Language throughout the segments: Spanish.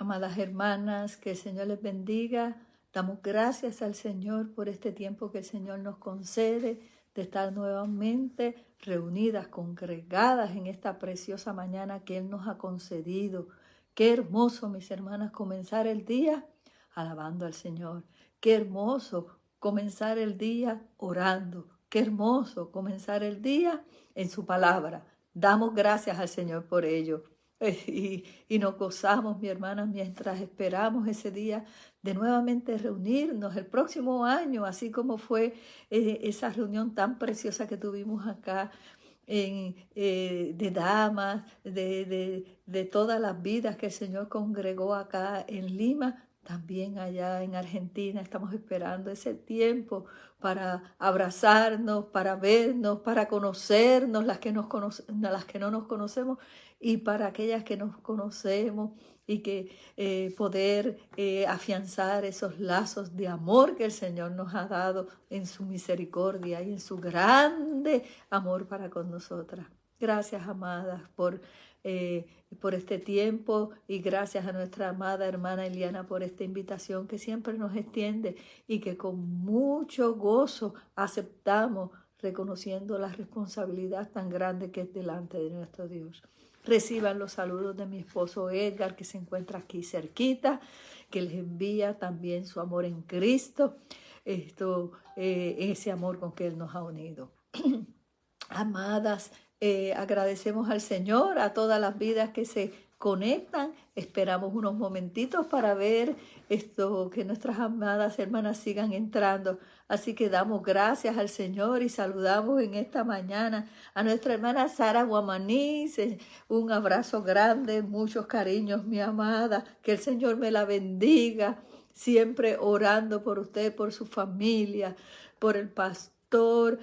Amadas hermanas, que el Señor les bendiga. Damos gracias al Señor por este tiempo que el Señor nos concede de estar nuevamente reunidas, congregadas en esta preciosa mañana que Él nos ha concedido. Qué hermoso, mis hermanas, comenzar el día alabando al Señor. Qué hermoso comenzar el día orando. Qué hermoso comenzar el día en su palabra. Damos gracias al Señor por ello. Y nos gozamos, mi hermana, mientras esperamos ese día de nuevamente reunirnos el próximo año, así como fue esa reunión tan preciosa que tuvimos acá de damas, de todas las vidas que el Señor congregó acá en Lima. También allá en Argentina estamos esperando ese tiempo para abrazarnos, para vernos, para conocernos, las que no nos conocemos, y para aquellas que nos conocemos, y que poder afianzar esos lazos de amor que el Señor nos ha dado en su misericordia y en su grande amor para con nosotras. Gracias, amadas, por este tiempo, y gracias a nuestra amada hermana Eliana por esta invitación que siempre nos extiende y que con mucho gozo aceptamos, reconociendo la responsabilidad tan grande que es delante de nuestro Dios. Reciban los saludos de mi esposo Edgar, que se encuentra aquí cerquita, que les envía también su amor en Cristo, ese amor con que Él nos ha unido. Amadas, agradecemos al Señor, a todas las vidas que se conectan. Esperamos unos momentitos para ver que nuestras amadas hermanas sigan entrando. Así que damos gracias al Señor y saludamos en esta mañana a nuestra hermana Sara Guamaní. Un abrazo grande, muchos cariños, mi amada. Que el Señor me la bendiga. Siempre orando por usted, por su familia, por el pastor,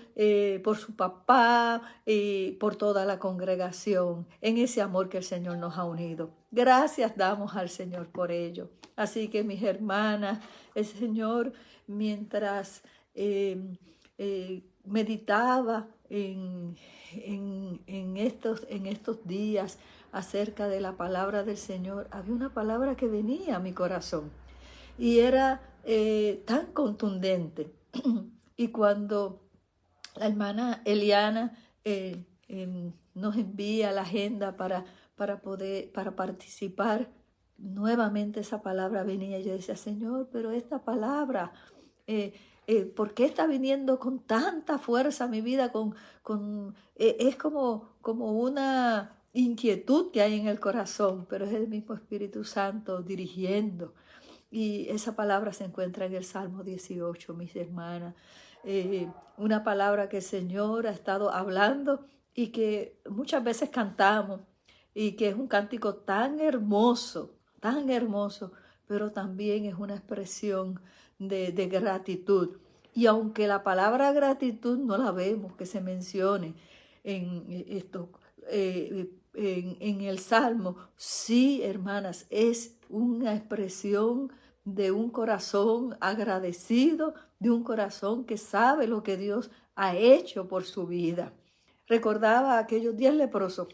por su papá y por toda la congregación, en ese amor que el Señor nos ha unido. Gracias damos al Señor por ello. Así que, mis hermanas, el Señor, mientras meditaba en estos días acerca de la palabra del Señor, había una palabra que venía a mi corazón y era tan contundente. Y cuando la hermana Eliana nos envía la agenda para participar, nuevamente esa palabra venía. Yo decía, Señor, pero esta palabra, ¿por qué está viniendo con tanta fuerza a mi vida? Es como una inquietud que hay en el corazón, pero es el mismo Espíritu Santo dirigiendo. Y esa palabra se encuentra en el Salmo 18, mis hermanas. Una palabra que el Señor ha estado hablando y que muchas veces cantamos, y que es un cántico tan hermoso, pero también es una expresión de gratitud. Y aunque la palabra gratitud no la vemos que se mencione en el Salmo, sí, hermanas, es una expresión de un corazón agradecido, de un corazón que sabe lo que Dios ha hecho por su vida. Recordaba aquellos 10 leprosos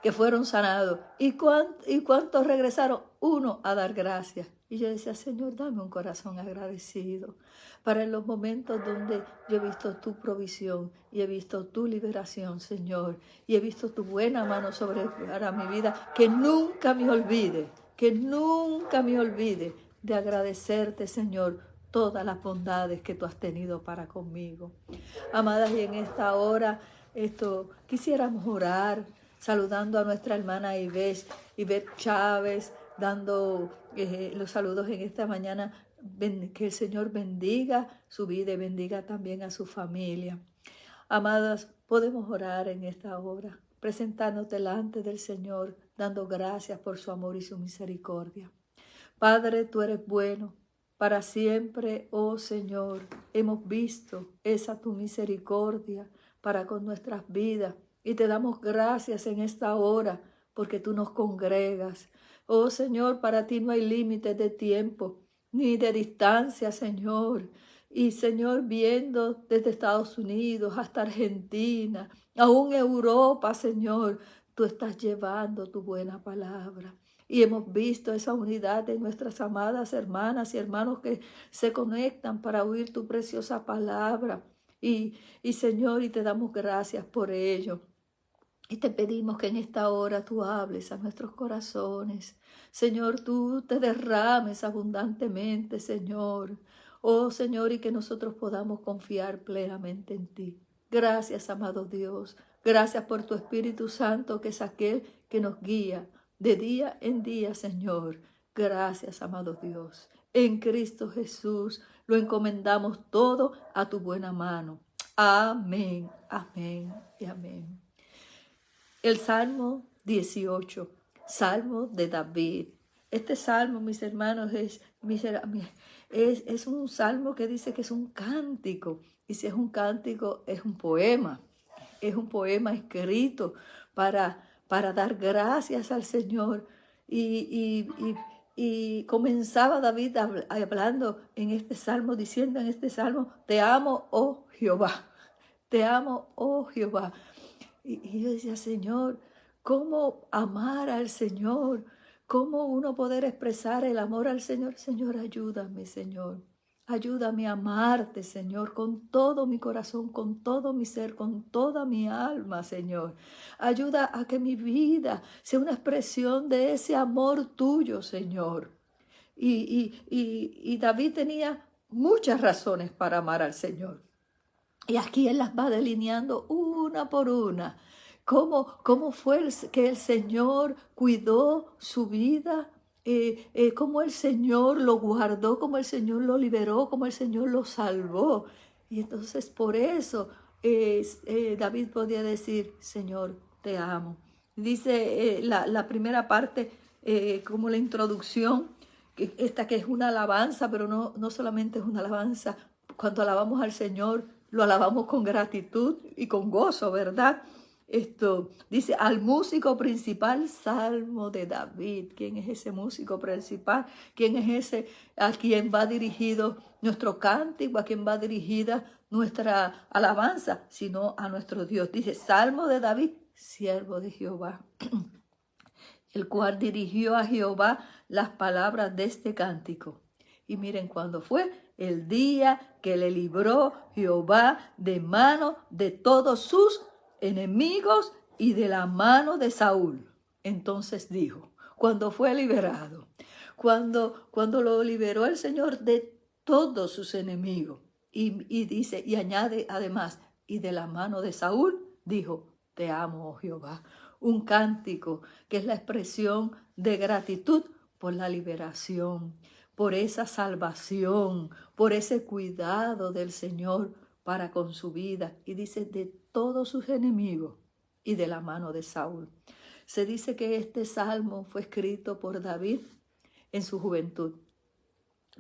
que fueron sanados. ¿Y cuántos regresaron? Uno a dar gracias. Y yo decía, Señor, dame un corazón agradecido para en los momentos donde yo he visto tu provisión y he visto tu liberación, Señor, y he visto tu buena mano para mi vida, que nunca me olvide de agradecerte, Señor, todas las bondades que tú has tenido para conmigo. Amadas, y en esta hora quisiéramos orar, saludando a nuestra hermana Ivette Chávez, dando los saludos en esta mañana. Que el Señor bendiga su vida y bendiga también a su familia. Amadas, podemos orar en esta hora, presentarnos delante del Señor, dando gracias por su amor y su misericordia. Padre, tú eres bueno. Para siempre, oh Señor, hemos visto esa tu misericordia para con nuestras vidas. Y te damos gracias en esta hora porque tú nos congregas. Oh Señor, para ti no hay límites de tiempo ni de distancia, Señor. Y Señor, viendo desde Estados Unidos hasta Argentina, aún Europa, Señor, tú estás llevando tu buena palabra. Y hemos visto esa unidad de nuestras amadas hermanas y hermanos que se conectan para oír tu preciosa palabra. Y Señor, y te damos gracias por ello. Y te pedimos que en esta hora tú hables a nuestros corazones. Señor, tú te derrames abundantemente, Señor. Oh, Señor, y que nosotros podamos confiar plenamente en ti. Gracias, amado Dios. Gracias por tu Espíritu Santo, que es aquel que nos guía de día en día, Señor. Gracias, amado Dios. En Cristo Jesús lo encomendamos todo a tu buena mano. Amén, amén y amén. El Salmo 18, Salmo de David. Este salmo, mis hermanos, es un salmo que dice que es un cántico. Y si es un cántico, es un poema. Es un poema escrito para dar gracias al Señor. Y comenzaba David hablando en este salmo, diciendo en este salmo, te amo, oh Jehová. Te amo, oh Jehová. Y yo decía, Señor, ¿cómo amar al Señor? ¿Cómo uno poder expresar el amor al Señor? Señor, ayúdame, Señor. Ayúdame a amarte, Señor, con todo mi corazón, con todo mi ser, con toda mi alma, Señor. Ayuda a que mi vida sea una expresión de ese amor tuyo, Señor. Y David tenía muchas razones para amar al Señor. Y aquí él las va delineando una por una. ¿Cómo fue que el Señor cuidó su vida? Cómo el Señor lo guardó, cómo el Señor lo liberó, cómo el Señor lo salvó. Y entonces por eso David podía decir, Señor, te amo. Dice la primera parte, como la introducción, esta que es una alabanza, pero no solamente es una alabanza. Cuando alabamos al Señor, lo alabamos con gratitud y con gozo, ¿verdad? Esto dice, al músico principal, Salmo de David. ¿Quién es ese músico principal? ¿Quién es ese a quien va dirigido nuestro cántico, a quien va dirigida nuestra alabanza? Sino a nuestro Dios. Dice, Salmo de David, siervo de Jehová, el cual dirigió a Jehová las palabras de este cántico. Y miren cuándo fue el día que le libró Jehová de mano de todos sus enemigos y de la mano de Saúl. Entonces dijo, cuando fue liberado, cuando lo liberó el Señor de todos sus enemigos. Y dice, y añade además, y de la mano de Saúl, dijo, te amo, oh Jehová. Un cántico que es la expresión de gratitud por la liberación, por esa salvación, por ese cuidado del Señor para con su vida. Y dice, de todos sus enemigos y de la mano de Saúl. Se dice que este salmo fue escrito por David en su juventud,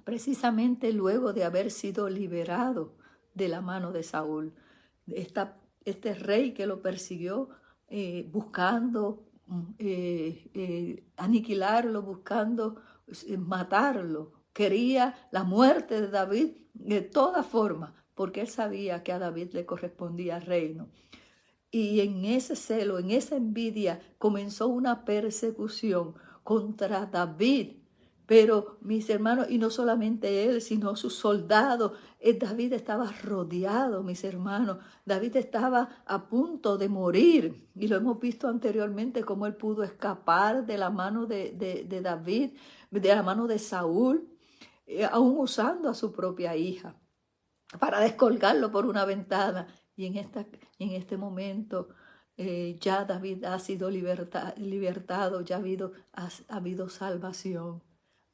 precisamente luego de haber sido liberado de la mano de Saúl. Este rey que lo persiguió buscando aniquilarlo, buscando matarlo. Quería la muerte de David de todas formas, porque él sabía que a David le correspondía el reino. Y en ese celo, en esa envidia, comenzó una persecución contra David. Pero mis hermanos, y no solamente él, sino sus soldados, David estaba rodeado, mis hermanos. David estaba a punto de morir. Y lo hemos visto anteriormente, cómo él pudo escapar de la mano de David, de la mano de Saúl, aún usando a su propia hija, para descolgarlo por una ventana. Y en este momento ya David ha sido libertado, ya ha habido salvación.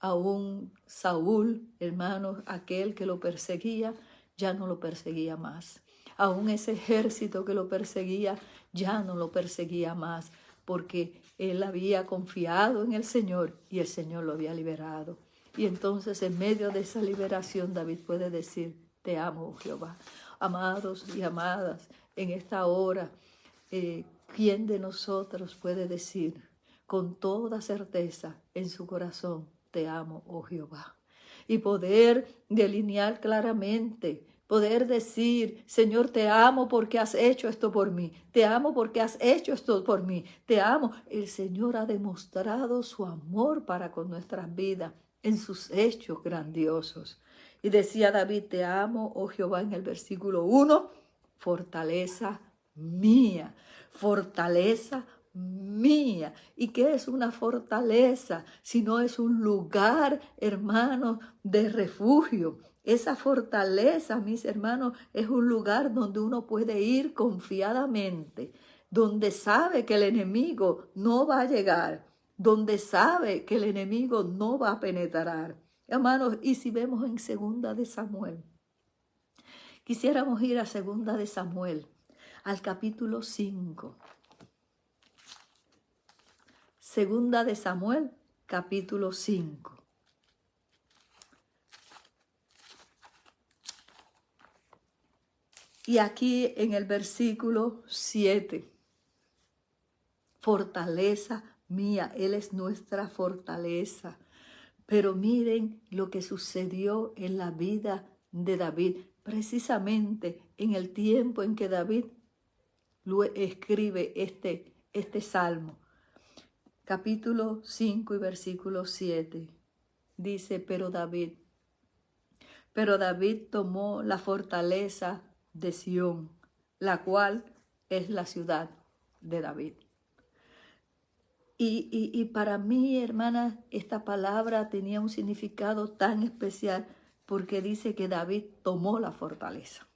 Aún Saúl, hermanos, aquel que lo perseguía, ya no lo perseguía más. Aún ese ejército que lo perseguía, ya no lo perseguía más, porque él había confiado en el Señor y el Señor lo había liberado. Y entonces en medio de esa liberación David puede decir, te amo, Jehová. Amados y amadas, en esta hora, ¿quién de nosotros puede decir con toda certeza en su corazón, te amo, oh Jehová? Y poder delinear claramente, Poder decir, Señor, te amo porque has hecho esto por mí. Te amo porque has hecho esto por mí. Te amo. El Señor ha demostrado su amor para con nuestras vidas en sus hechos grandiosos. Y decía David, te amo, oh Jehová, en el versículo 1, fortaleza mía, fortaleza mía. ¿Y qué es una fortaleza? Si no es un lugar, hermanos, de refugio. Esa fortaleza, mis hermanos, es un lugar donde uno puede ir confiadamente, donde sabe que el enemigo no va a llegar, donde sabe que el enemigo no va a penetrar. Hermanos, y si vemos en Segunda de Samuel, quisiéramos ir a Segunda de Samuel, al capítulo 5. Segunda de Samuel, capítulo 5. Y aquí en el versículo 7, fortaleza mía, Él es nuestra fortaleza. Pero miren lo que sucedió en la vida de David, precisamente en el tiempo en que David escribe este salmo. Capítulo 5 y versículo 7. Dice, pero David tomó la fortaleza de Sión, la cual es la ciudad de David. Y para mí, hermanas, esta palabra tenía un significado tan especial porque dice que David tomó la fortaleza.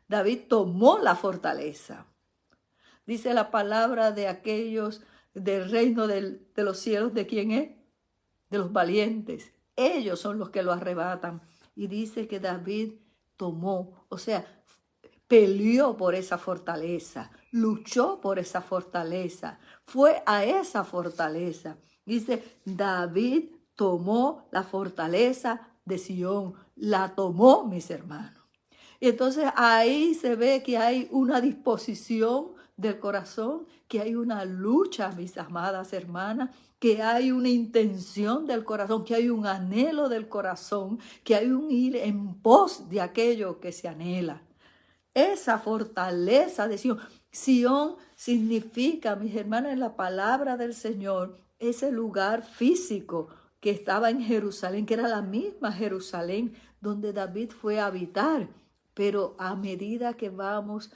David tomó la fortaleza. Dice la palabra de aquellos del reino de los cielos, ¿de quién es? De los valientes. Ellos son los que lo arrebatan. Y dice que David tomó, o sea, peleó por esa fortaleza, luchó por esa fortaleza, fue a esa fortaleza. Dice, David tomó la fortaleza de Sión, la tomó, mis hermanos. Y entonces ahí se ve que hay una disposición del corazón, que hay una lucha, mis amadas hermanas, que hay una intención del corazón, que hay un anhelo del corazón, que hay un ir en pos de aquello que se anhela. Esa fortaleza de Sión. Sión significa, mis hermanas, en la palabra del Señor, ese lugar físico que estaba en Jerusalén, que era la misma Jerusalén donde David fue a habitar. Pero a medida que vamos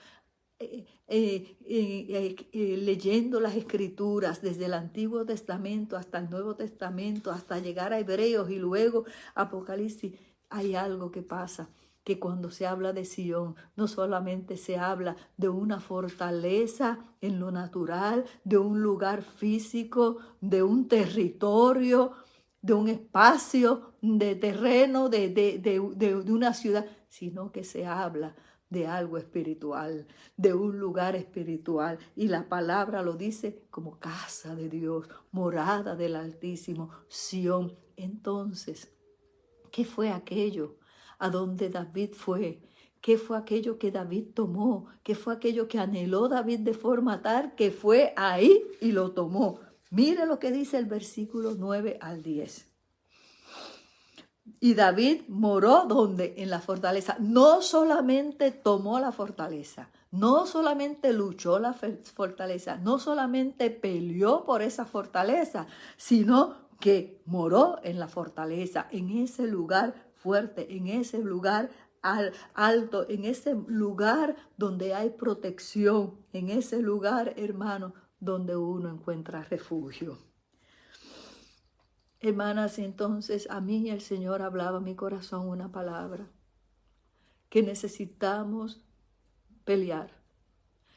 leyendo las escrituras desde el Antiguo Testamento hasta el Nuevo Testamento, hasta llegar a Hebreos y luego Apocalipsis, hay algo que pasa, que cuando se habla de Sión, no solamente se habla de una fortaleza en lo natural, de un lugar físico, de un territorio, de un espacio de terreno, de una ciudad, sino que se habla de algo espiritual, de un lugar espiritual. Y la palabra lo dice como casa de Dios, morada del Altísimo, Sión. Entonces, ¿qué fue aquello a donde David fue? ¿Qué fue aquello que David tomó? ¿Qué fue aquello que anheló David de forma tal que fue ahí y lo tomó? Mire lo que dice el versículo 9 al 10. Y David moró ¿dónde? En la fortaleza. No solamente tomó la fortaleza, no solamente luchó la fortaleza, no solamente peleó por esa fortaleza, sino que moró en la fortaleza, en ese lugar fuerte, en ese lugar alto, en ese lugar donde hay protección, en ese lugar, hermano, donde uno encuentra refugio. Hermanas, entonces a mí el Señor hablaba a mi corazón una palabra, que necesitamos pelear,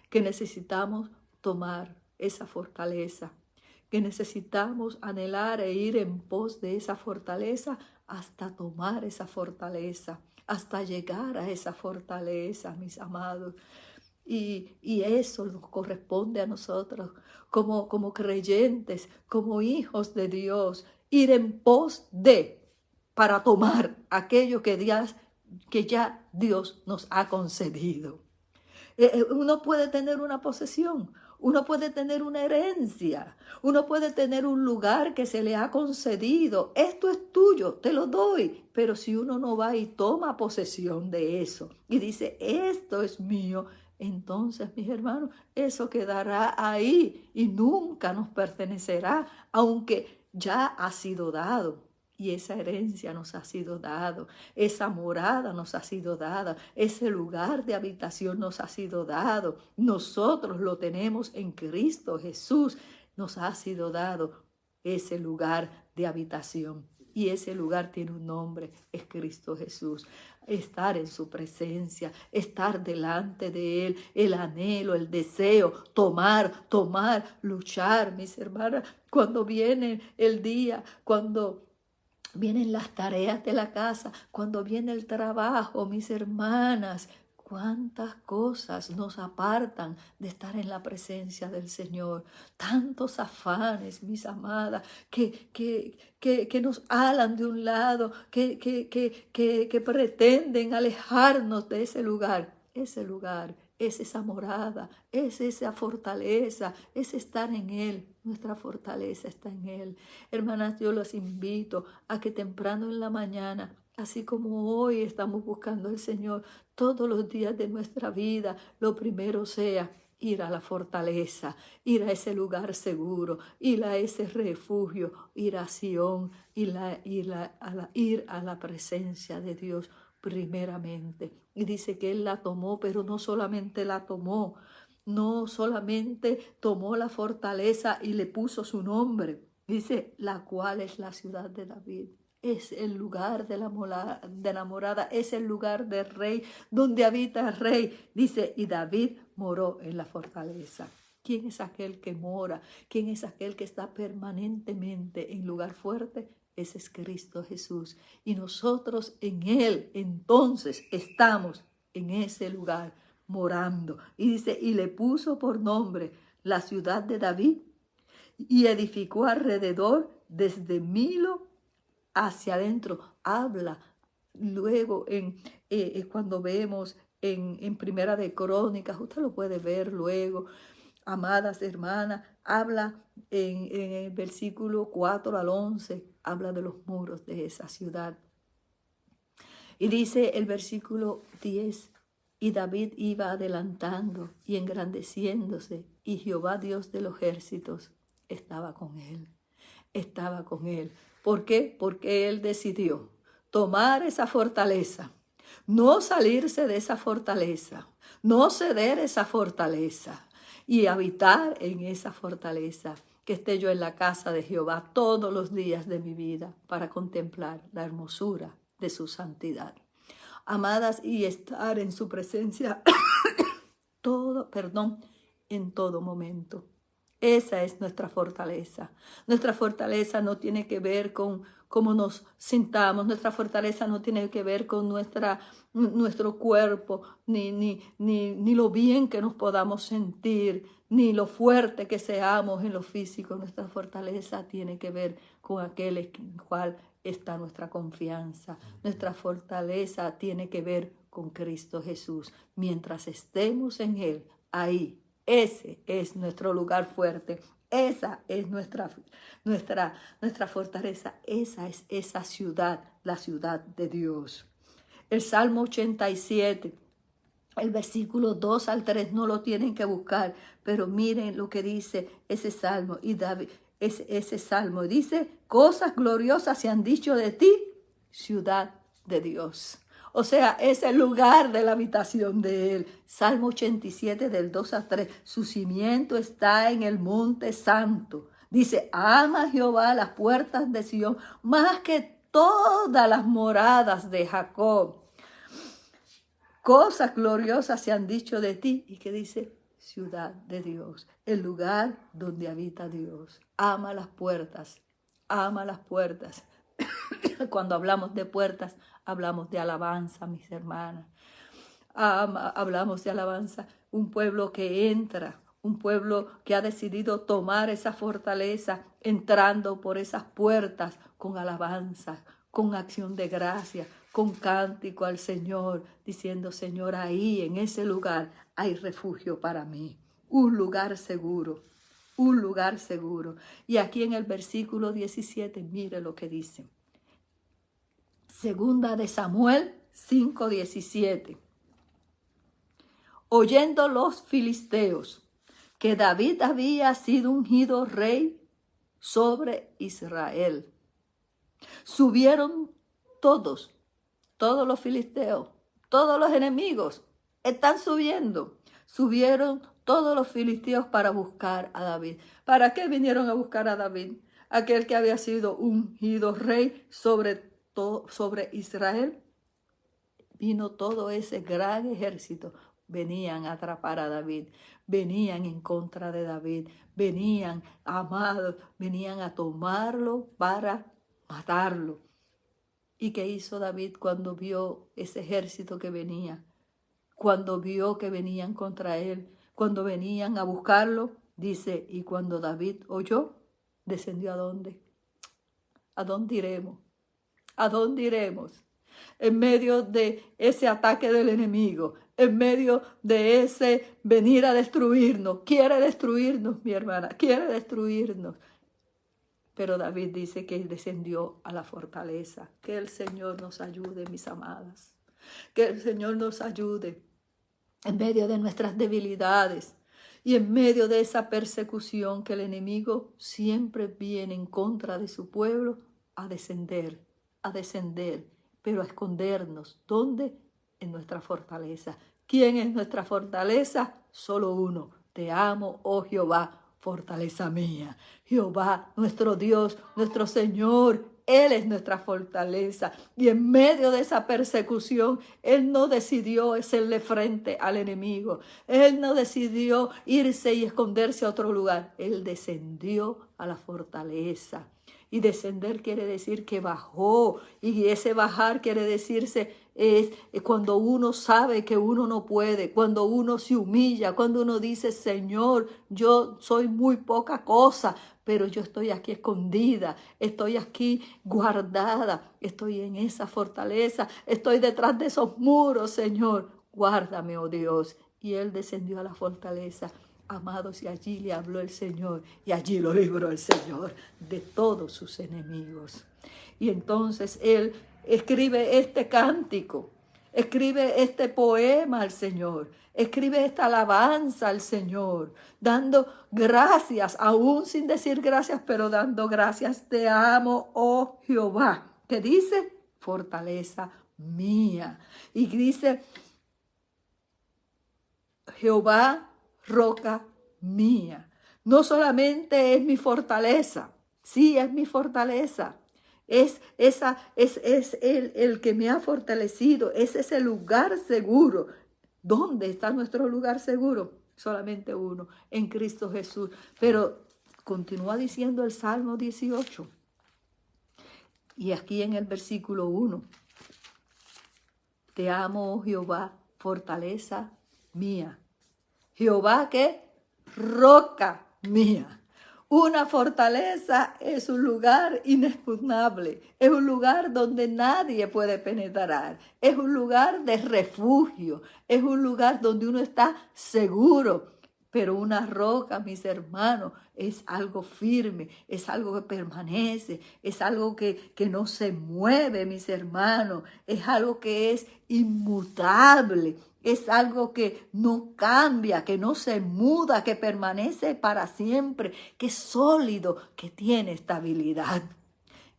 que necesitamos tomar esa fortaleza, que necesitamos anhelar e ir en pos de esa fortaleza hasta tomar esa fortaleza, hasta llegar a esa fortaleza, mis amados. Y eso nos corresponde a nosotros como creyentes, como hijos de Dios, ir en pos de, para tomar aquello que ya Dios nos ha concedido. Uno puede tener una posesión, Uno puede tener una herencia, uno puede tener un lugar que se le ha concedido. Esto es tuyo, te lo doy. Pero si uno no va y toma posesión de eso y dice, esto es mío, entonces, mis hermanos, eso quedará ahí y nunca nos pertenecerá, aunque ya ha sido dado. Y esa herencia nos ha sido dado, esa morada nos ha sido dada, ese lugar de habitación nos ha sido dado. Nosotros lo tenemos en Cristo Jesús, nos ha sido dado ese lugar de habitación. Y ese lugar tiene un nombre, es Cristo Jesús. Estar en su presencia, estar delante de Él, el anhelo, el deseo, tomar, luchar, mis hermanas. Cuando viene el día, cuando vienen las tareas de la casa, cuando viene el trabajo, mis hermanas, cuántas cosas nos apartan de estar en la presencia del Señor. Tantos afanes, mis amadas, que nos alan de un lado, que pretenden alejarnos de ese lugar. Ese lugar es esa morada, es esa fortaleza, es estar en Él. Nuestra fortaleza está en Él. Hermanas, yo los invito a que temprano en la mañana, así como hoy estamos buscando al Señor, todos los días de nuestra vida, lo primero sea ir a la fortaleza, ir a ese lugar seguro, ir a ese refugio, ir a Sión, ir a la presencia de Dios primeramente. Y dice que Él la tomó, pero no solamente la tomó, no solamente tomó la fortaleza y le puso su nombre. Dice, la cual es la ciudad de David. Es el lugar de la morada, es el lugar del rey, donde habita el rey. Dice, y David moró en la fortaleza. ¿Quién es aquel que mora? ¿Quién es aquel que está permanentemente en lugar fuerte? Ese es Cristo Jesús. Y nosotros en Él, entonces, estamos en ese lugar morando. Y dice, y le puso por nombre la ciudad de David y edificó alrededor desde Milo hacia adentro. Habla luego cuando vemos en Primera de Crónicas, usted lo puede ver luego, amadas hermanas, habla en el versículo 4 al 11, habla de los muros de esa ciudad. Y dice el versículo 10, y David iba adelantando y engrandeciéndose, y Jehová Dios de los ejércitos estaba con él. Estaba con él. ¿Por qué? Porque él decidió tomar esa fortaleza, no salirse de esa fortaleza, no ceder esa fortaleza y habitar en esa fortaleza. Que esté yo en la casa de Jehová todos los días de mi vida para contemplar la hermosura de su santidad. Amadas, y estar en su presencia en todo momento. Esa es nuestra fortaleza. Nuestra fortaleza no tiene que ver con cómo nos sintamos. Nuestra fortaleza no tiene que ver con nuestro cuerpo, ni lo bien que nos podamos sentir, ni lo fuerte que seamos en lo físico. Nuestra fortaleza tiene que ver con aquel en el cual está nuestra confianza. Nuestra fortaleza tiene que ver con Cristo Jesús. Mientras estemos en Él, ahí, ese es nuestro lugar fuerte. Esa es nuestra fortaleza. Esa es esa ciudad, la ciudad de Dios. El Salmo 87, el versículo 2 al 3, no lo tienen que buscar, pero miren lo que dice ese Salmo. Y David, ese Salmo dice, cosas gloriosas se han dicho de ti, ciudad de Dios. O sea, es el lugar de la habitación de Él. Salmo 87 del 2 a 3. Su cimiento está en el monte santo. Dice, ama a Jehová las puertas de Sión más que todas las moradas de Jacob. Cosas gloriosas se han dicho de ti. ¿Y qué dice? Ciudad de Dios. El lugar donde habita Dios. Ama las puertas. Ama las puertas. Cuando hablamos de puertas, hablamos de alabanza, mis hermanas. Hablamos de alabanza. Un pueblo que entra, un pueblo que ha decidido tomar esa fortaleza, entrando por esas puertas con alabanza, con acción de gracia, con cántico al Señor, diciendo, Señor, ahí en ese lugar hay refugio para mí. un lugar seguro, un lugar seguro. Y aquí en el versículo 17, mire lo que dice. Segunda de Samuel 5:17. Oyendo los filisteos que David había sido ungido rey sobre Israel, subieron todos los filisteos, todos los enemigos están subiendo. Subieron todos los filisteos para buscar a David. ¿Para qué vinieron a buscar a David? Aquel que había sido ungido rey sobre Israel. Vino todo ese gran ejército. Venían a atrapar a David. Venían en contra de David. Venían amados. Venían a tomarlo para matarlo. ¿Y qué hizo David cuando vio ese ejército que venía? Cuando vio que venían contra él, cuando venían a buscarlo, dice, y cuando David oyó, descendió ¿a dónde? ¿A dónde iremos? ¿A dónde iremos? En medio de ese ataque del enemigo, en medio de ese venir a destruirnos, quiere destruirnos, mi hermana, quiere destruirnos. Pero David dice que descendió a la fortaleza. Que el Señor nos ayude, mis amadas. Que el Señor nos ayude en medio de nuestras debilidades y en medio de esa persecución que el enemigo siempre viene en contra de su pueblo a descender, pero a escondernos. ¿Dónde? En nuestra fortaleza. ¿Quién es nuestra fortaleza? Solo uno. Te amo, oh Jehová, fortaleza mía. Jehová, nuestro Dios, nuestro Señor, Él es nuestra fortaleza. Y en medio de esa persecución, Él no decidió hacerle frente al enemigo. Él no decidió irse y esconderse a otro lugar. Él descendió a la fortaleza. Y descender quiere decir que bajó. Y ese bajar quiere decirse es cuando uno sabe que uno no puede, cuando uno se humilla, cuando uno dice, Señor, yo soy muy poca cosa, pero yo estoy aquí escondida, estoy aquí guardada, estoy en esa fortaleza, estoy detrás de esos muros, Señor, guárdame, oh Dios. Y él descendió a la fortaleza, amados, y allí le habló el Señor, y allí lo libró el Señor de todos sus enemigos. Y entonces él escribe este cántico, escribe este poema al Señor, escribe esta alabanza al Señor, dando gracias, aún sin decir gracias, pero dando gracias. Te amo, oh Jehová. ¿Qué dice? Fortaleza mía. Y dice, Jehová, roca mía. No solamente es mi fortaleza, sí es mi fortaleza. Es el que me ha fortalecido, es ese lugar seguro. ¿Dónde está nuestro lugar seguro? Solamente uno, en Cristo Jesús. Pero continúa diciendo el Salmo 18. Y aquí en el versículo 1. Te amo, oh Jehová, fortaleza mía. Jehová, ¿qué? Roca mía. Una fortaleza es un lugar inexpugnable, es un lugar donde nadie puede penetrar, es un lugar de refugio, es un lugar donde uno está seguro. Pero una roca, mis hermanos, es algo firme, es algo que permanece, es algo que no se mueve, mis hermanos, es algo que es inmutable. Es algo que no cambia, que no se muda, que permanece para siempre, que es sólido, que tiene estabilidad.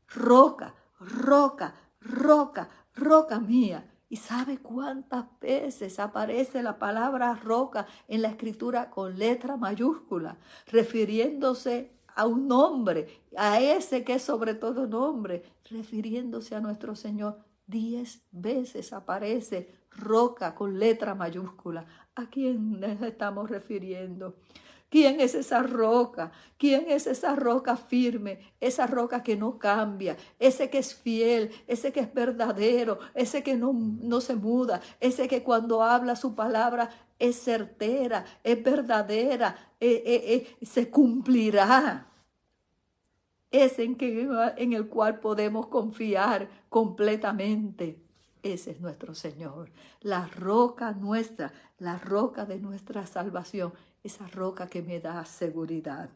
Roca, roca, roca, roca mía. ¿Y sabe cuántas veces aparece la palabra roca en la escritura con letra mayúscula, refiriéndose a un nombre, a ese que es sobre todo nombre, refiriéndose a nuestro Señor? 10 veces aparece roca con letra mayúscula. ¿A quién nos estamos refiriendo? ¿Quién es esa roca? ¿Quién es esa roca firme? Esa roca que no cambia, ese que es fiel, ese que es verdadero, ese que no se muda, ese que cuando habla su palabra es certera, es verdadera, se cumplirá. Es en el cual podemos confiar completamente. Ese es nuestro Señor, la roca nuestra, la roca de nuestra salvación. esa roca que me da seguridad.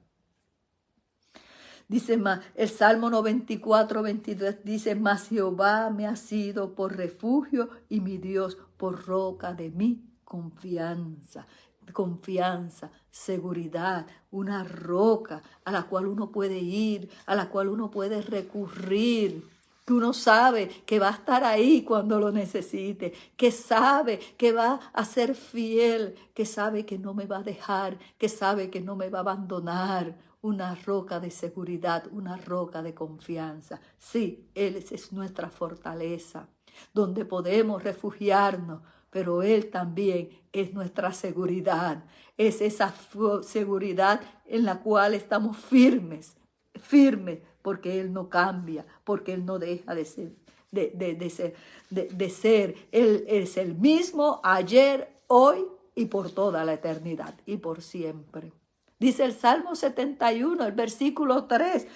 Dice más, el Salmo 94, 22 dice, mas Jehová me ha sido por refugio y mi Dios por roca de mi confianza. Confianza, seguridad, una roca a la cual uno puede ir, a la cual uno puede recurrir, que uno sabe que va a estar ahí cuando lo necesite, que sabe que va a ser fiel, que sabe que no me va a dejar, que sabe que no me va a abandonar. Una roca de seguridad, una roca de confianza. Sí, Él es nuestra fortaleza, donde podemos refugiarnos, pero Él también es nuestra seguridad. Es esa seguridad en la cual estamos firmes, porque Él no cambia, porque Él no deja de ser. De ser. Él es el mismo ayer, hoy y por toda la eternidad y por siempre. Dice el Salmo 71, el versículo 3,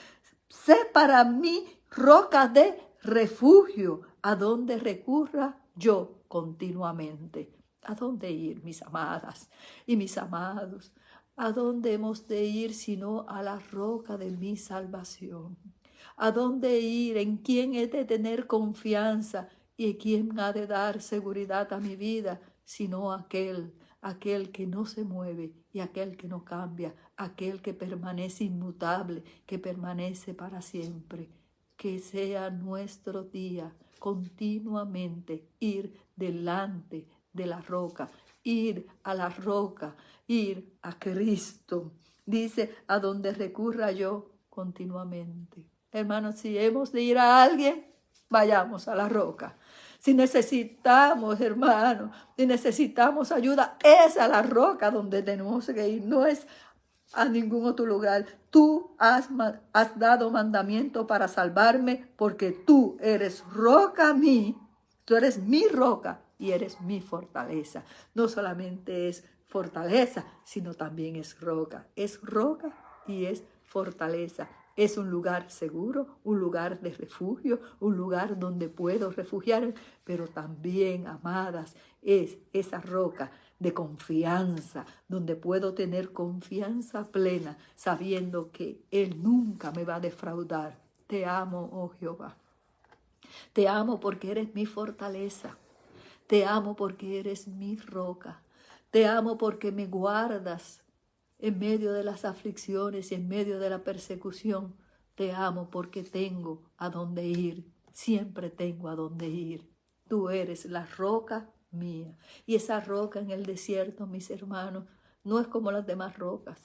sé para mí roca de refugio, a donde recurra yo continuamente. ¿A dónde ir, mis amadas y mis amados? ¿A dónde hemos de ir sino a la roca de mi salvación? ¿A dónde ir? ¿En quién he de tener confianza? ¿Y quién ha de dar seguridad a mi vida? Sino aquel que no se mueve y aquel que no cambia, aquel que permanece inmutable, que permanece para siempre. Que sea nuestro día continuamente ir delante de la roca, ir a la roca, ir a Cristo. Dice, a donde recurra yo continuamente. Hermanos, si hemos de ir a alguien, vayamos a la roca. Si necesitamos, hermanos, si necesitamos ayuda, es a la roca donde tenemos que ir, no es a ningún otro lugar. Tú has dado mandamiento para salvarme, porque tú eres roca mí, tú eres mi roca y eres mi fortaleza. No solamente es fortaleza, sino también es roca y es fortaleza. Es un lugar seguro, un lugar de refugio, un lugar donde puedo refugiarme, pero también, amadas, es esa roca de confianza, donde puedo tener confianza plena, sabiendo que Él nunca me va a defraudar. Te amo, oh Jehová. Te amo porque eres mi fortaleza. Te amo porque eres mi roca. Te amo porque me guardas en medio de las aflicciones y en medio de la persecución. Te amo porque tengo a dónde ir. Siempre tengo a dónde ir. Tú eres la roca mía. Y esa roca en el desierto, mis hermanos, no es como las demás rocas.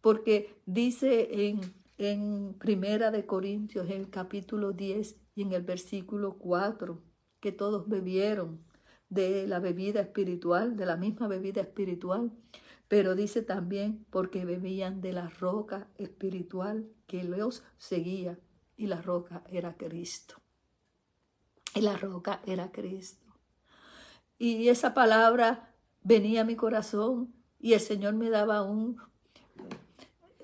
Porque dice en Primera de Corintios, en el capítulo 10 y en el versículo 4, que todos bebieron de la bebida espiritual, de la misma bebida espiritual, pero dice también porque bebían de la roca espiritual que los seguía, y la roca era Cristo. Y la roca era Cristo. Y esa palabra venía a mi corazón y el Señor me daba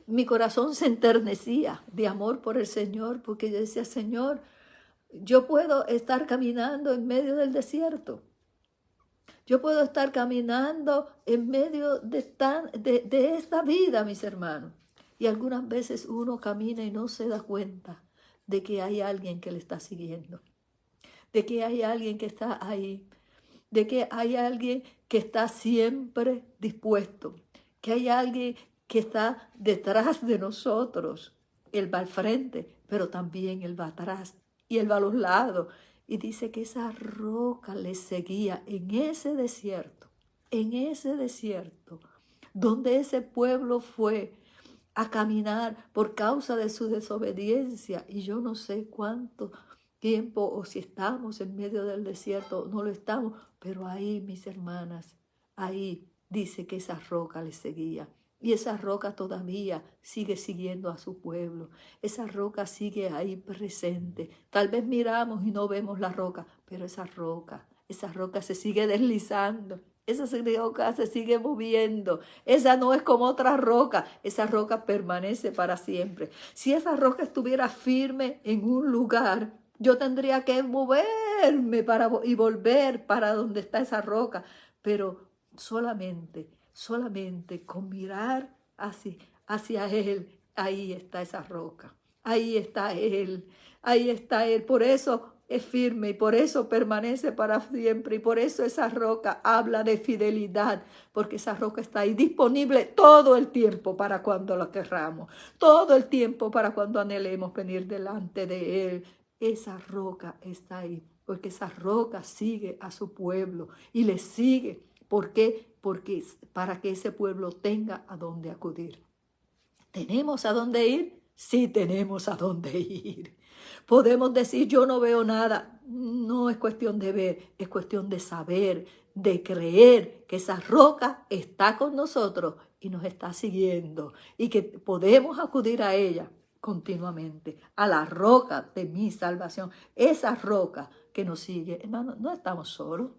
mi corazón se enternecía de amor por el Señor, porque yo decía, Señor, yo puedo estar caminando en medio del desierto. Yo puedo estar caminando en medio de esta vida, mis hermanos. Y algunas veces uno camina y no se da cuenta de que hay alguien que le está siguiendo, de que hay alguien que está ahí, de que hay alguien que está siempre dispuesto, que hay alguien que está detrás de nosotros. Él va al frente, pero también Él va atrás y Él va a los lados. Y dice que esa roca le seguía en ese desierto, donde ese pueblo fue a caminar por causa de su desobediencia. Y yo no sé cuánto tiempo o si estamos en medio del desierto o no lo estamos, pero ahí, mis hermanas, ahí dice que esa roca le seguía. Y esa roca todavía sigue siguiendo a su pueblo. Esa roca sigue ahí presente. Tal vez miramos y no vemos la roca, pero esa roca se sigue deslizando. Esa roca se sigue moviendo. Esa no es como otra roca. Esa roca permanece para siempre. Si esa roca estuviera firme en un lugar, yo tendría que moverme y volver para donde está esa roca. Pero solamente solamente con mirar hacia Él, ahí está esa roca, ahí está Él, ahí está Él. Por eso es firme y por eso permanece para siempre y por eso esa roca habla de fidelidad, porque esa roca está ahí disponible todo el tiempo para cuando la querramos, todo el tiempo para cuando anhelemos venir delante de Él. Esa roca está ahí, porque esa roca sigue a su pueblo y le sigue. ¿Por qué? Porque para que ese pueblo tenga a dónde acudir. ¿Tenemos a dónde ir? Sí, tenemos a dónde ir. Podemos decir, yo no veo nada. No es cuestión de ver, es cuestión de saber, de creer que esa roca está con nosotros y nos está siguiendo y que podemos acudir a ella continuamente, a la roca de mi salvación, esa roca que nos sigue. Hermano, no estamos solos.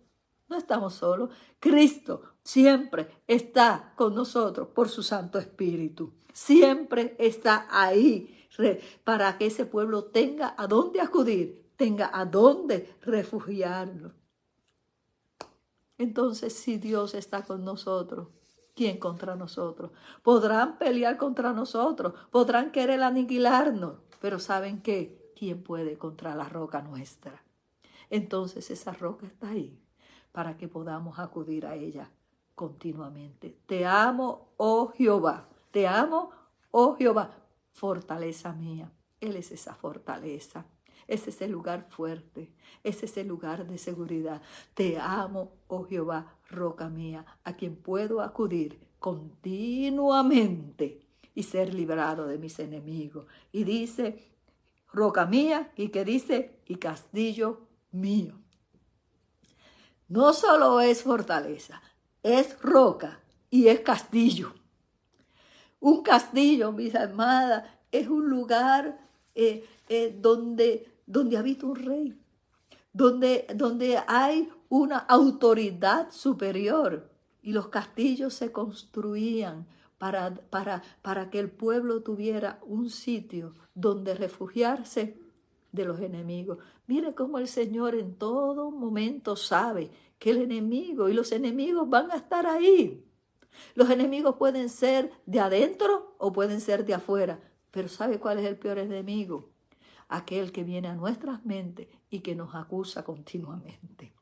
No estamos solos. Cristo siempre está con nosotros por su Santo Espíritu. Siempre está ahí para que ese pueblo tenga a dónde acudir, tenga a dónde refugiarlo. Entonces, si Dios está con nosotros, ¿quién contra nosotros? Podrán pelear contra nosotros, podrán querer aniquilarnos, pero ¿saben qué? ¿Quién puede contra la roca nuestra? Entonces esa roca está ahí para que podamos acudir a ella continuamente. Te amo, oh Jehová, te amo, oh Jehová, fortaleza mía. Él es esa fortaleza, es ese lugar fuerte, es ese lugar de seguridad. Te amo, oh Jehová, roca mía, a quien puedo acudir continuamente y ser librado de mis enemigos. Y dice, roca mía, y que dice, y castillo mío. No solo es fortaleza, es roca y es castillo. Un castillo, mis amadas, es un lugar donde habita un rey, donde hay una autoridad superior. Y los castillos se construían para que el pueblo tuviera un sitio donde refugiarse de los enemigos. Mire cómo el Señor en todo momento sabe que el enemigo y los enemigos van a estar ahí. Los enemigos pueden ser de adentro o pueden ser de afuera, pero ¿sabe cuál es el peor enemigo? Aquel que viene a nuestras mentes y que nos acusa continuamente.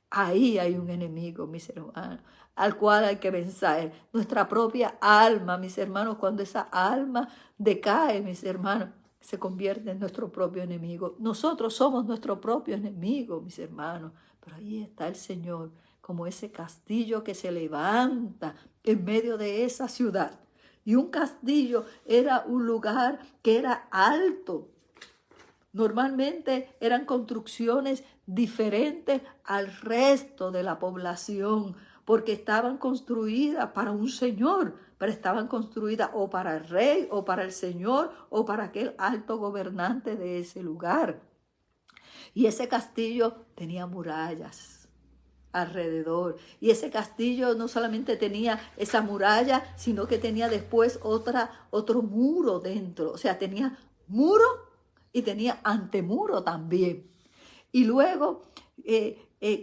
Ahí hay un enemigo, mis hermanos, al cual hay que vencer. Nuestra propia alma, mis hermanos, cuando esa alma decae, mis hermanos, se convierte en nuestro propio enemigo. Nosotros somos nuestro propio enemigo, mis hermanos, pero ahí está el Señor, como ese castillo que se levanta en medio de esa ciudad. Y un castillo era un lugar que era alto. Normalmente eran construcciones diferentes al resto de la población, porque estaban construidas para un señor, pero estaban construidas o para el rey, o para el señor, o para aquel alto gobernante de ese lugar. Y ese castillo tenía murallas alrededor. Y ese castillo no solamente tenía esa muralla, sino que tenía después otro muro dentro. O sea, tenía muro y tenía antemuro también. Y luego,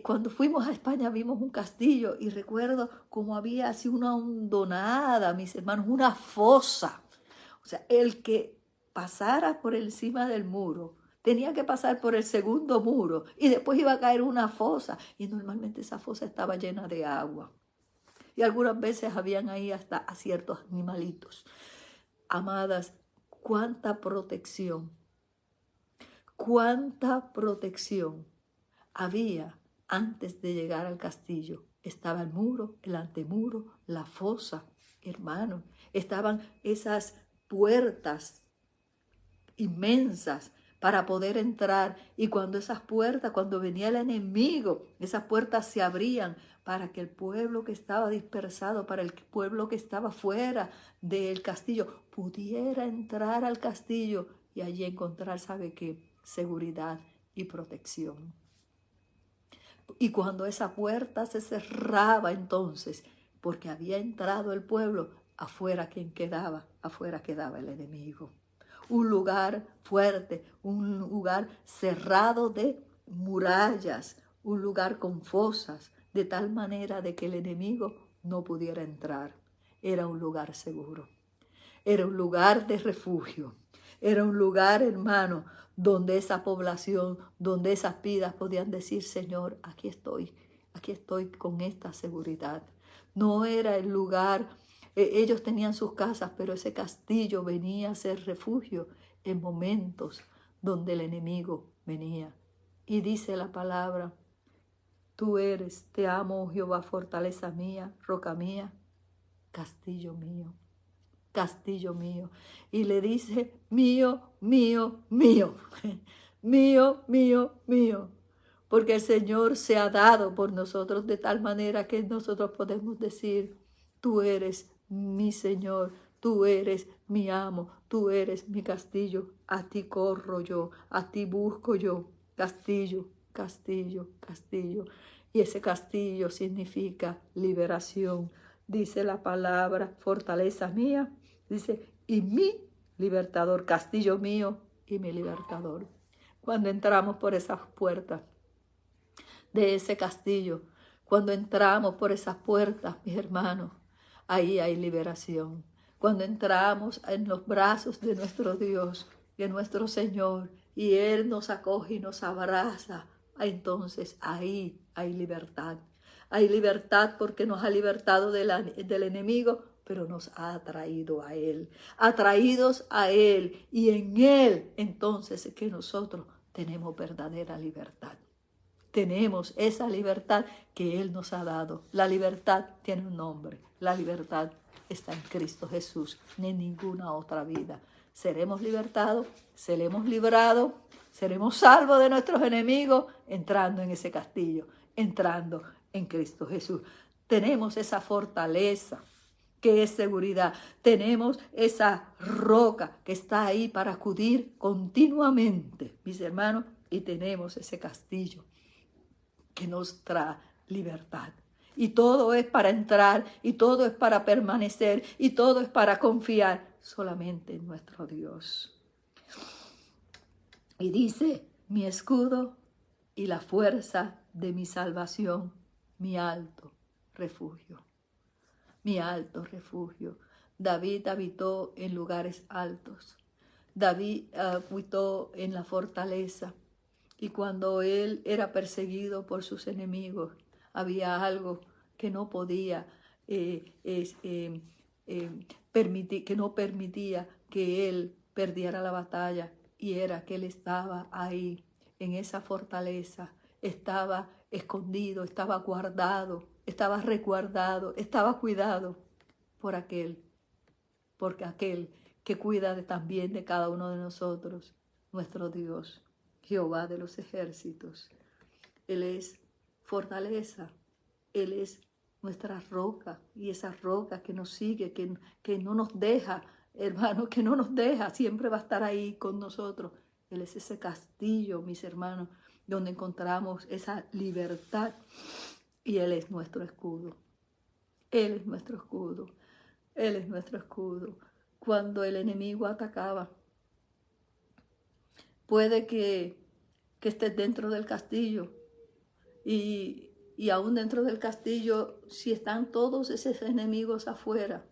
cuando fuimos a España, vimos un castillo y recuerdo cómo había así una hondonada, mis hermanos, una fosa. O sea, el que pasara por encima del muro tenía que pasar por el segundo muro y después iba a caer una fosa. Y normalmente esa fosa estaba llena de agua. Y algunas veces habían ahí hasta a ciertos animalitos. Amadas, cuánta protección había antes de llegar al castillo. Estaba el muro, el antemuro, la fosa, hermanos. Estaban esas puertas inmensas para poder entrar. Y cuando cuando venía el enemigo, esas puertas se abrían para que el pueblo que estaba dispersado, para el pueblo que estaba fuera del castillo, pudiera entrar al castillo y allí encontrar, ¿sabe qué? Seguridad y protección. Y cuando esa puerta se cerraba entonces, porque había entrado el pueblo, afuera quedaba el enemigo. Un lugar fuerte, un lugar cerrado de murallas, un lugar con fosas, de tal manera de que el enemigo no pudiera entrar. Era un lugar seguro. Era un lugar de refugio. Era un lugar, hermano, donde esa población, donde esas vidas podían decir, Señor, aquí estoy con esta seguridad. No era el lugar, ellos tenían sus casas, pero ese castillo venía a ser refugio en momentos donde el enemigo venía. Y dice la palabra, tú eres, te amo, oh Jehová, fortaleza mía, roca mía, castillo mío. Castillo mío. Y le dice, mío, mío, mío, mío, mío, mío. Porque el Señor se ha dado por nosotros de tal manera que nosotros podemos decir, tú eres mi Señor, tú eres mi amo, tú eres mi castillo, a ti corro yo, a ti busco yo, castillo, castillo, castillo. Y ese castillo significa liberación. Dice la palabra, fortaleza mía, dice, y mi libertador, castillo mío y mi libertador. Cuando entramos por esas puertas de ese castillo, cuando entramos por esas puertas, mis hermanos, ahí hay liberación. Cuando entramos en los brazos de nuestro Dios, de nuestro Señor, y Él nos acoge y nos abraza, entonces ahí hay libertad. Hay libertad porque nos ha libertado del enemigo, pero nos ha atraído a Él. Atraídos a Él, y en Él entonces es que nosotros tenemos verdadera libertad. Tenemos esa libertad que Él nos ha dado. La libertad tiene un nombre. La libertad está en Cristo Jesús, ni en ninguna otra vida. Seremos libertados, seremos librados, seremos salvos de nuestros enemigos entrando en ese castillo, entrando en Cristo Jesús. Tenemos esa fortaleza que es seguridad. Tenemos esa roca que está ahí para acudir continuamente, mis hermanos, y tenemos ese castillo que nos trae libertad. Y todo es para entrar, y todo es para permanecer, y todo es para confiar solamente en nuestro Dios. Y dice, mi escudo y la fuerza de mi salvación, mi alto refugio. Mi alto refugio. David habitó en lugares altos. David habitó en la fortaleza. Y cuando él era perseguido por sus enemigos, había algo que no podía permitir, que no permitía que él perdiera la batalla, y era que él estaba ahí, en esa fortaleza, estaba escondido, estaba guardado, estaba resguardado, estaba cuidado porque aquel que cuida también de cada uno de nosotros, nuestro Dios, Jehová de los ejércitos. Él es fortaleza, Él es nuestra roca, y esa roca que nos sigue, que no nos deja, hermanos, que no nos deja, siempre va a estar ahí con nosotros. Él es ese castillo, mis hermanos, donde encontramos esa libertad, y Él es nuestro escudo. Él es nuestro escudo. Él es nuestro escudo. Cuando el enemigo atacaba, puede que estés dentro del castillo, y aún dentro del castillo, si están todos esos enemigos afuera,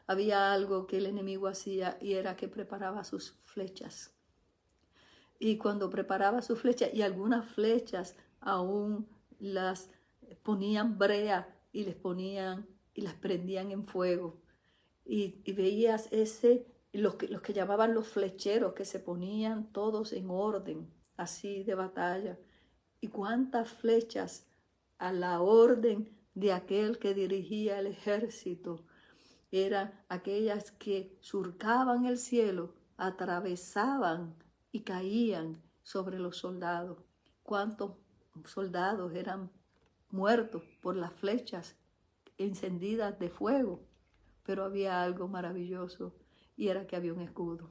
había algo que el enemigo hacía, y era que preparaba sus flechas. Y cuando preparaba sus flechas, y algunas flechas aún las ponían brea, y las prendían en fuego. Y veías los que llamaban los flecheros, que se ponían todos en orden, así de batalla. Y cuántas flechas a la orden de aquel que dirigía el ejército, eran aquellas que surcaban el cielo, atravesaban y caían sobre los soldados. Cuántos soldados eran muertos por las flechas encendidas de fuego. Pero había algo maravilloso, y era que había un escudo.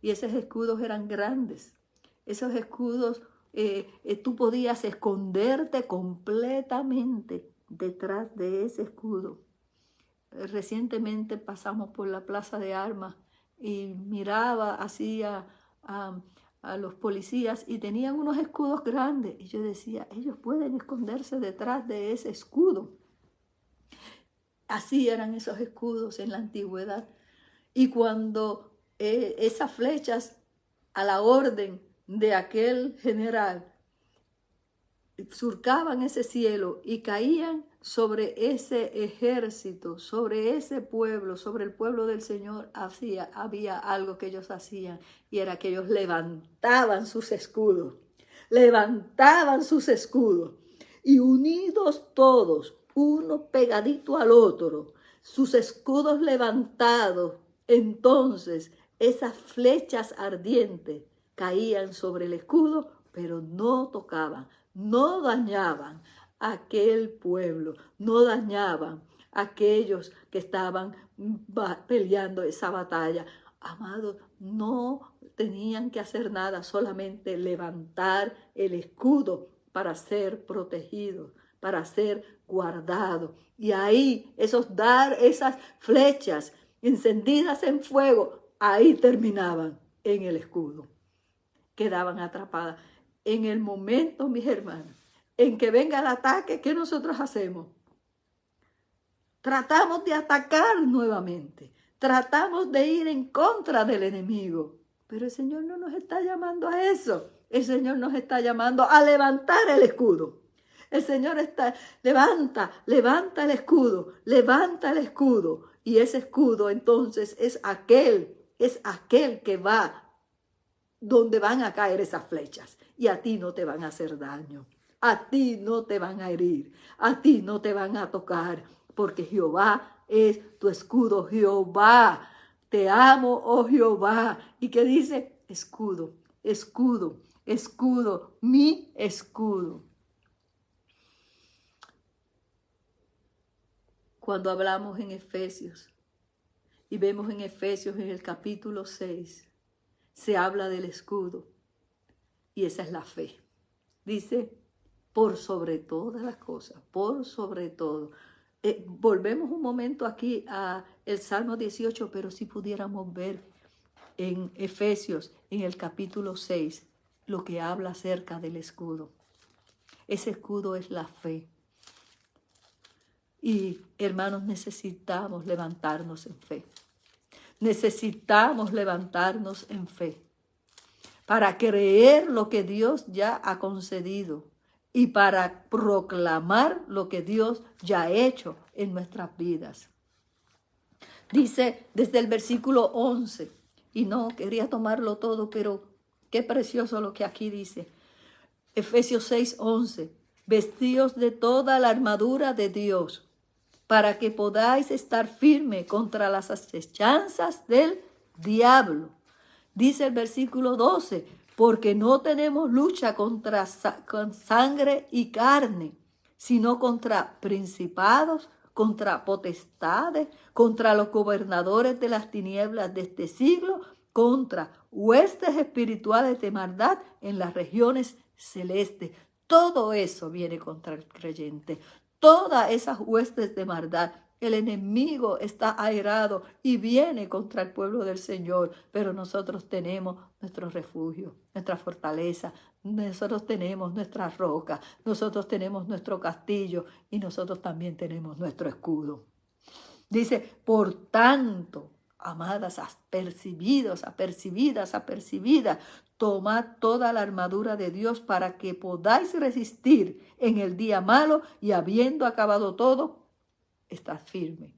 Y esos escudos eran grandes. Esos escudos, tú podías esconderte completamente detrás de ese escudo. Recientemente pasamos por la Plaza de Armas y miraba así a los policías, y tenían unos escudos grandes. Y yo decía, ellos pueden esconderse detrás de ese escudo. Así eran esos escudos en la antigüedad. Y cuando esas flechas a la orden de aquel general surcaban ese cielo y caían sobre ese ejército, sobre ese pueblo, sobre el pueblo del Señor, había algo que ellos hacían, y era que ellos levantaban sus escudos, y unidos todos, uno pegadito al otro, sus escudos levantados, entonces esas flechas ardientes caían sobre el escudo, pero no tocaban, no dañaban a aquel pueblo, no dañaban a aquellos que estaban peleando esa batalla. Amados, no tenían que hacer nada, solamente levantar el escudo para ser protegidos, para ser guardados. Y ahí esas flechas encendidas en fuego, ahí terminaban en el escudo. Quedaban atrapadas. En el momento, mis hermanos, en que venga el ataque, ¿qué nosotros hacemos? Tratamos de atacar nuevamente. Tratamos de ir en contra del enemigo. Pero el Señor no nos está llamando a eso. El Señor nos está llamando a levantar el escudo. El Señor levanta el escudo, levanta el escudo. Y ese escudo entonces es aquel que va donde van a caer esas flechas. Y a ti no te van a hacer daño. A ti no te van a herir. A ti no te van a tocar. Porque Jehová es tu escudo. Jehová, te amo, oh Jehová. ¿Y qué dice? Escudo, escudo, escudo, mi escudo. Cuando hablamos en Efesios y vemos en Efesios en el capítulo 6, se habla del escudo y esa es la fe. Dice, por sobre todas las cosas, por sobre todo. Volvemos un momento aquí a el Salmo 18, pero si pudiéramos ver en Efesios, en el capítulo 6, lo que habla acerca del escudo. Ese escudo es la fe. Y hermanos, necesitamos levantarnos en fe. Necesitamos levantarnos en fe para creer lo que Dios ya ha concedido y para proclamar lo que Dios ya ha hecho en nuestras vidas. Dice desde el versículo 11, y no quería tomarlo todo, pero qué precioso lo que aquí dice. Efesios 6, 11, vestíos de toda la armadura de Dios, para que podáis estar firme contra las acechanzas del diablo. Dice el versículo 12, porque no tenemos lucha con sangre y carne, sino contra principados, contra potestades, contra los gobernadores de las tinieblas de este siglo, contra huestes espirituales de maldad en las regiones celestes. Todo eso viene contra el creyente. Todas esas huestes de maldad, el enemigo está airado y viene contra el pueblo del Señor, pero nosotros tenemos nuestro refugio, nuestra fortaleza, nosotros tenemos nuestra roca, nosotros tenemos nuestro castillo y nosotros también tenemos nuestro escudo. Dice, por tanto, amadas, apercibidas, tomad toda la armadura de Dios para que podáis resistir en el día malo y habiendo acabado todo, estad firme.